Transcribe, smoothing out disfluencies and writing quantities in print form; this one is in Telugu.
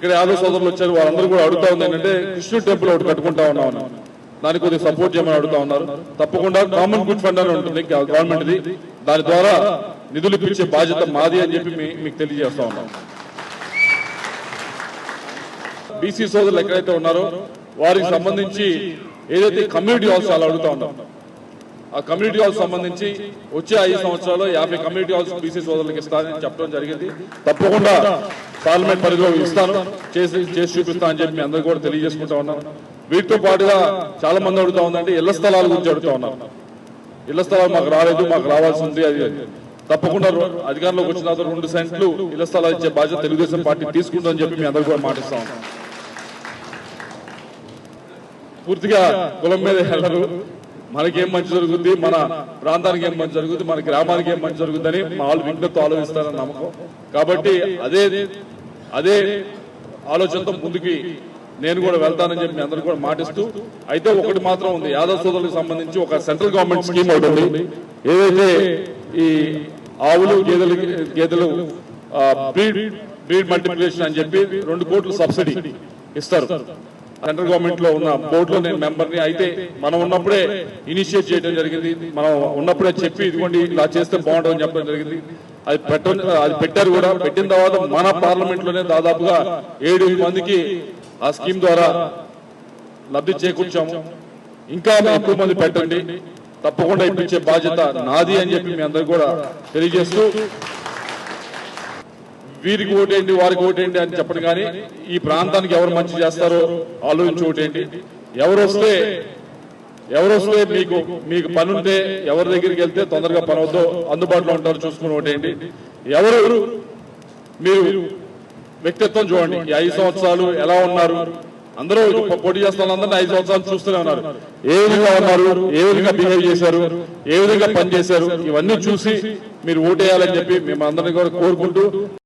ఇక్కడ యాదవ్ సోదరులు వచ్చారు, వాళ్ళందరూ కూడా అడుగుతా ఉంది ఏంటంటే కృష్ణుడు టెంపుల్ ఒకటి కట్టుకుంటా ఉన్నాం, దానికి కొద్దిగా సపోర్ట్ చేయమని అడుగుతా ఉన్నారు. తప్పకుండా కామన్ గుడ్ ఫండ్ అని ఉంటుంది గవర్నమెంట్ది, దాని ద్వారా నిధులు ఇప్పించే బాధ్యత మాది అని చెప్పి మీకు తెలియజేస్తా ఉన్నాం. బీసీ సోదరులు ఎక్కడైతే ఉన్నారో వారికి సంబంధించి ఏదైతే కమ్యూనిటీ హాల్స్ చాలా అడుగుతా ఉన్నాం, ఆ కమ్యూనిటీ హాల్స్ సంబంధించి వచ్చే 5 సంవత్సరాల్లో 50 కమ్యూనిటీ హాల్స్ బీసీ సోదరులకు ఇస్తానని చెప్పడం జరిగింది. తప్పకుండా పార్లమెంట్ పరిధిలో ఇస్తాను, చేసి చూపిస్తా అని చెప్పి మీ అందరూ కూడా తెలియజేసుకుంటా ఉన్నాను. వీటితో పాటుగా చాలా మంది అడుగుతా ఉందంటే ఇళ్ల స్థలాల గురించి అడుగుతా ఉన్నారు. ఇళ్ల స్థలాలు మాకు రాలేదు, మాకు రావాల్సి ఉంది. అది తప్పకుండా అధికారంలోకి వచ్చిన తర్వాత 2 సెంట్లు ఇళ్ల స్థలాలు ఇచ్చే బాధ్యత తెలుగుదేశం పార్టీ తీసుకుంటుందని చెప్పి మీ అందరూ కూడా మాటిస్తా ఉన్నాం. పూర్తిగా కులం మీద వెళ్ళరు, మనకేం మంచి జరుగుతుంది, మన ప్రాంతానికి ఏం మంచి జరుగుతుంది, మన గ్రామానికి ఏం మంచి జరుగుతుందని మా వాళ్ళు విజ్ఞప్తితో ఆలోచిస్తారని నమ్మకం. కాబట్టి అదే ఆలోచనతో ముందుకి నేను కూడా వెళ్తానని చెప్పి మీ అందరూ కూడా మాటిస్తూ, అయితే ఒకటి మాత్రం ఉంది, యాదవ్ సోదరులకు సంబంధించి ఒక సెంట్రల్ గవర్నమెంట్ స్కీమ్ ఒకటి ఉంది. ఏదైతే ఈ ఆవులు గేదెలు బ్రీడ్ మల్టిప్లికేషన్ అని చెప్పి 2 కోట్లు సబ్సిడీ ఇస్తారు. సెంట్రల్ గవర్నమెంట్ లో ఉన్న బోర్డులో నేను మెంబర్ని. అయితే మనం ఉన్నప్పుడే ఇనిషియేట్ చేయడం జరిగింది, మనం ఉన్నప్పుడే చెప్పి ఇదిగోండి ఇలా చేస్తే బాగుంటుందని చెప్పడం జరిగింది. అది పెట్టారు కూడా. పెట్టిన తర్వాత మన పార్లమెంట్ లోనే దాదాపుగా 7 మందికి ఆ స్కీమ్ ద్వారా లబ్ధి చేకూర్చాము. ఇంకా ఎక్కువ మంది పెట్టండి, తప్పకుండా ఇప్పించే బాధ్యత నాది అని చెప్పి మీ అందరూ కూడా తెలియజేస్తూ, వీరికి ఓటేంటి వారికి ఓటేంటి అని చెప్పడం కానీ ఈ ప్రాంతానికి ఎవరు మంచి చేస్తారో ఆలోచించి ఓటేంటి. ఎవరు వస్తే మీకు పని ఉంటే ఎవరి దగ్గరికి వెళ్తే తొందరగా పని అవుతో అందుబాటులో ఉంటారో చూసుకుని ఓటేంటి. ఎవరు మీరు వ్యక్తిత్వం చూడండి. ఈ 5 సంవత్సరాలు ఎలా ఉన్నారు, అందరూ పోటీ చేస్తున్న అందరినీ 5 సంవత్సరాలు చూస్తూనే ఉన్నారు. ఏ విధంగా ఉన్నారు, ఏ విధంగా బిహేవ్ చేశారు, ఏ విధంగా పనిచేశారు, ఇవన్నీ చూసి మీరు ఓటేయాలని చెప్పి మేము అందరినీ కూడా కోరుకుంటూ